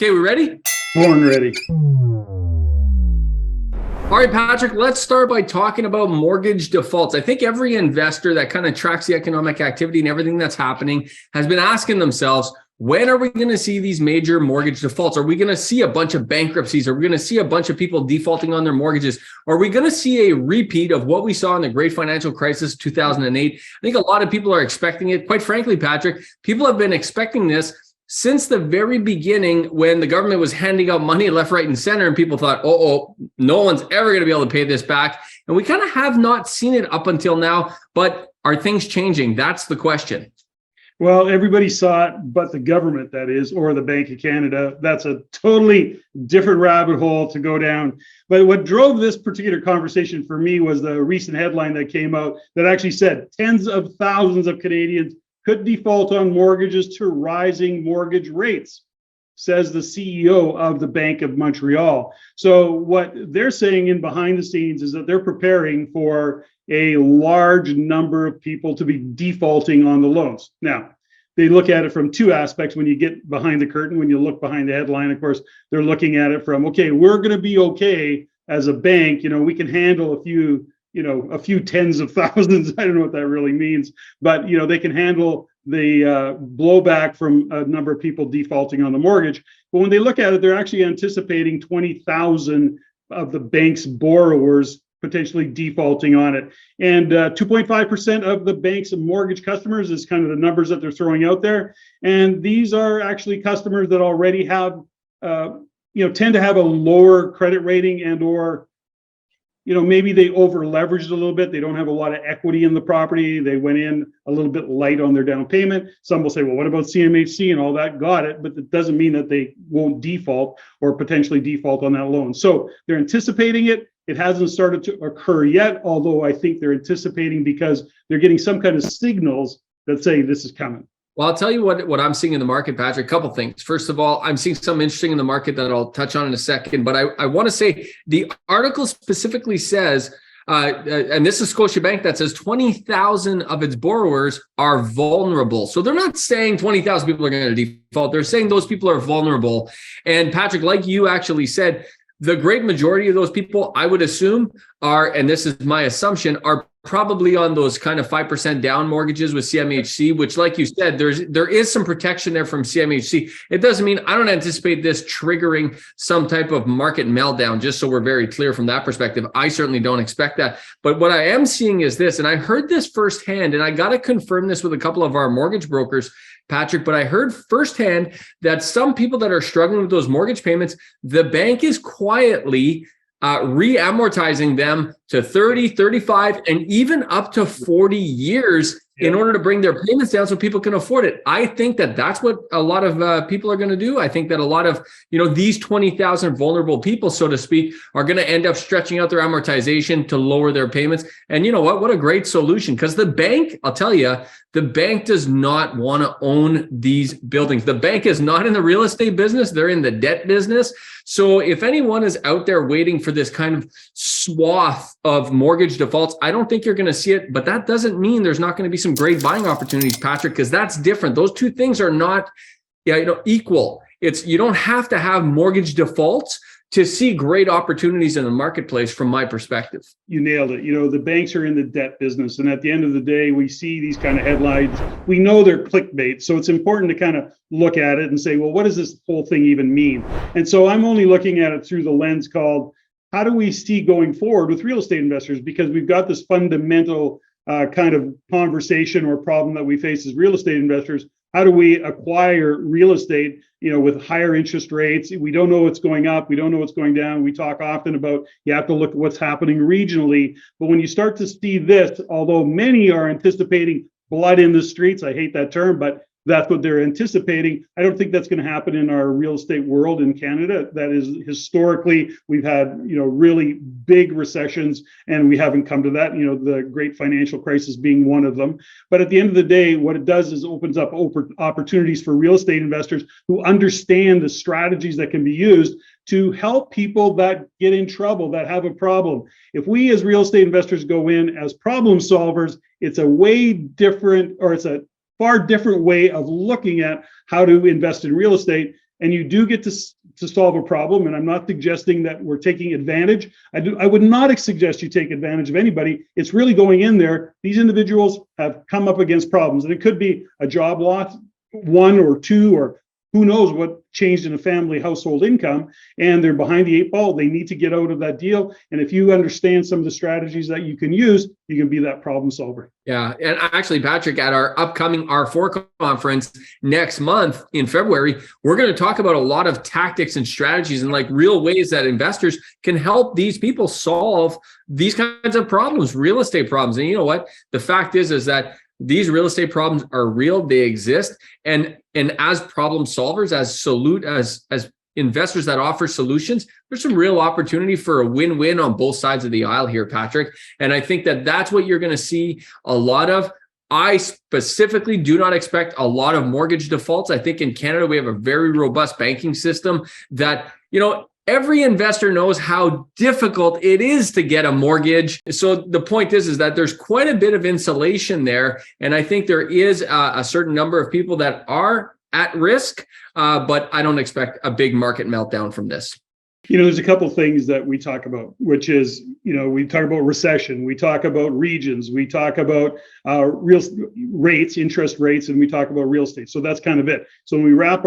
Okay, we ready? Born ready. All right, Patrick, let's start by talking about mortgage defaults. I think every investor that kind of tracks the economic activity and everything that's happening has been asking themselves, when are we going to see these major mortgage defaults? Are we going to see a bunch of bankruptcies? Are we going to see a bunch of people defaulting on their mortgages? Are we going to see a repeat of what we saw in the great financial crisis, 2008? I think a lot of people are expecting it. Quite frankly, Patrick, people have been expecting this since the very beginning, when the government was handing out money left, right, and center, and people thought, no one's ever going to be able to pay this back. And we kind of have not seen it up until now, but are things changing? That's the question. Well, everybody saw it, but the government, that is, or the Bank of Canada. That's a totally different rabbit hole to go down. But what drove this particular conversation for me was the recent headline that came out that actually said tens of thousands of Canadians could default on mortgages to rising mortgage rates, says the CEO of the Bank of Montreal. So what they're saying in behind the scenes is that they're preparing for a large number of people to be defaulting on the loans. Now, they look at it from two aspects when you get behind the curtain. When you look behind the headline, of course, they're looking at it from, okay, we're going to be okay as a bank. We can handle a few tens of thousands. I don't know what that really means, but they can handle the blowback from a number of people defaulting on the mortgage. But when they look at it, they're actually anticipating 20,000 of the bank's borrowers potentially defaulting on it. And 2.5% of the bank's mortgage customers is kind of the numbers that they're throwing out there. And these are actually customers that already have, tend to have a lower credit rating and or maybe they over leveraged a little bit. They don't have a lot of equity in the property. They went in a little bit light on their down payment. Some will say, well, what about CMHC and all that? Got it. But that doesn't mean that they won't default or potentially default on that loan. So they're anticipating it. It hasn't started to occur yet, although I think they're anticipating because they're getting some kind of signals that say this is coming. Well, I'll tell you what I'm seeing in the market, Patrick. A couple things. First of all, I'm seeing something interesting in the market that I'll touch on in a second. But I want to say the article specifically says, and this is Scotiabank, that says 20,000 of its borrowers are vulnerable. So they're not saying 20,000 people are going to default. They're saying those people are vulnerable. And Patrick, like you actually said, the great majority of those people, I would assume, are, and this is my assumption, are probably on those kind of 5% down mortgages with CMHC, which, like you said, there is some protection there from CMHC. It doesn't mean I don't anticipate this triggering some type of market meltdown, just so we're very clear from that perspective. I certainly don't expect that. But what I am seeing is this, and I heard this firsthand, and I got to confirm this with a couple of our mortgage brokers, Patrick, but I heard firsthand that some people that are struggling with those mortgage payments, the bank is quietly re-amortizing them to 30, 35, and even up to 40 years in order to bring their payments down so people can afford it. I think that that's what a lot of people are going to do. I think that a lot of, these 20,000 vulnerable people, so to speak, are going to end up stretching out their amortization to lower their payments. And you know what? What a great solution. Because the bank, I'll tell you, the bank does not want to own these buildings. The bank is not in the real estate business. They're in the debt business. So if anyone is out there waiting for this kind of swath of mortgage defaults, I don't think you're going to see it. But that doesn't mean there's not going to be some great buying opportunities, Patrick, because that's different. Those two things are not equal. You don't have to have mortgage defaults to see great opportunities in the marketplace from my perspective. You nailed it. The banks are in the debt business. And at the end of the day, we see these kind of headlines. We know they're clickbait. So it's important to kind of look at it and say, well, what does this whole thing even mean? And so I'm only looking at it through the lens called, how do we see going forward with real estate investors? Because we've got this fundamental kind of conversation or problem that we face as real estate investors. How do we acquire real estate, with higher interest rates? We don't know what's going up. We don't know what's going down. We talk often about you have to look at what's happening regionally. But when you start to see this, although many are anticipating blood in the streets, I hate that term, but that's what they're anticipating. I don't think that's going to happen in our real estate world in Canada. That is, historically, we've had, really big recessions, and we haven't come to that, the great financial crisis being one of them. But at the end of the day, what it does is opens up opportunities for real estate investors who understand the strategies that can be used to help people that get in trouble, that have a problem. If we as real estate investors go in as problem solvers, it's a way different, or it's a far different way of looking at how to invest in real estate. and you do get to solve a problem. And I'm not suggesting that we're taking advantage. I would not suggest you take advantage of anybody. It's really going in there. These individuals have come up against problems, and it could be a job loss, one or two, or who knows what changed in a family household income, and they're behind the eight ball. They need to get out of that deal. And if you understand some of the strategies that you can use, you can be that problem solver. Yeah. And actually, Patrick, at our upcoming R4 conference next month in February, we're going to talk about a lot of tactics and strategies and like real ways that investors can help these people solve these kinds of problems, real estate problems. And you know what? The fact is that these real estate problems are real, they exist. And as problem solvers, as investors that offer solutions, there's some real opportunity for a win-win on both sides of the aisle here, Patrick. And I think that that's what you're going to see a lot of. I specifically do not expect a lot of mortgage defaults. I think in Canada, we have a very robust banking system that, every investor knows how difficult it is to get a mortgage. So the point is that there's quite a bit of insulation there. And I think there is a certain number of people that are at risk, but I don't expect a big market meltdown from this. There's a couple of things that we talk about, which is, we talk about recession, we talk about regions, we talk about real rates, interest rates, and we talk about real estate. So that's kind of it. So when we wrap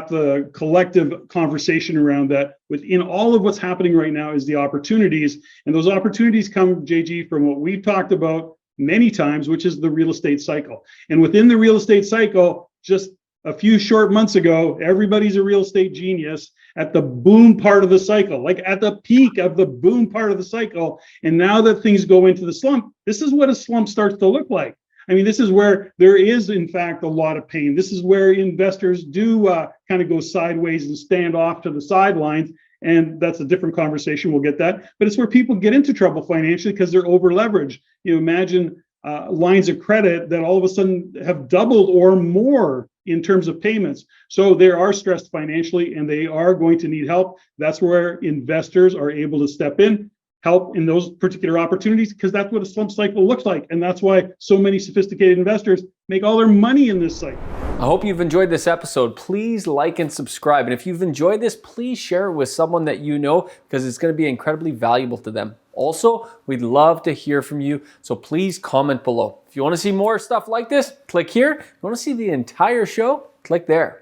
the collective conversation around that, within all of what's happening right now is the opportunities. And those opportunities come, JG, from what we've talked about many times, which is the real estate cycle. And within the real estate cycle, just a few short months ago, everybody's a real estate genius at the boom part of the cycle, like at the peak of the boom part of the cycle. And now that things go into the slump, this is what a slump starts to look like. I mean, this is where there is, in fact, a lot of pain. This is where investors do kind of go sideways and stand off to the sidelines. And that's a different conversation. We'll get that. But it's where people get into trouble financially because they're over leveraged. Imagine lines of credit that all of a sudden have doubled or more in terms of payments. So they are stressed financially and they are going to need help. That's where investors are able to step in, help in those particular opportunities, because that's what a slump cycle looks like. And that's why so many sophisticated investors make all their money in this cycle. I hope you've enjoyed this episode. Please like and subscribe. And if you've enjoyed this, please share it with someone that you know, because it's going to be incredibly valuable to them. Also, we'd love to hear from you. So please comment below. If you want to see more stuff like this, click here. If you want to see the entire show, click there.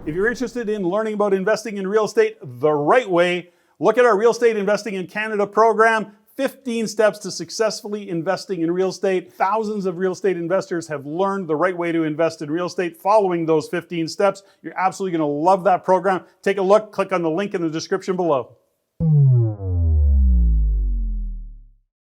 If you're interested in learning about investing in real estate the right way, look at our Real Estate Investing in Canada program, 15 steps to successfully investing in real estate. Thousands of real estate investors have learned the right way to invest in real estate following those 15 steps. You're absolutely going to love that program. Take a look, click on the link in the description below.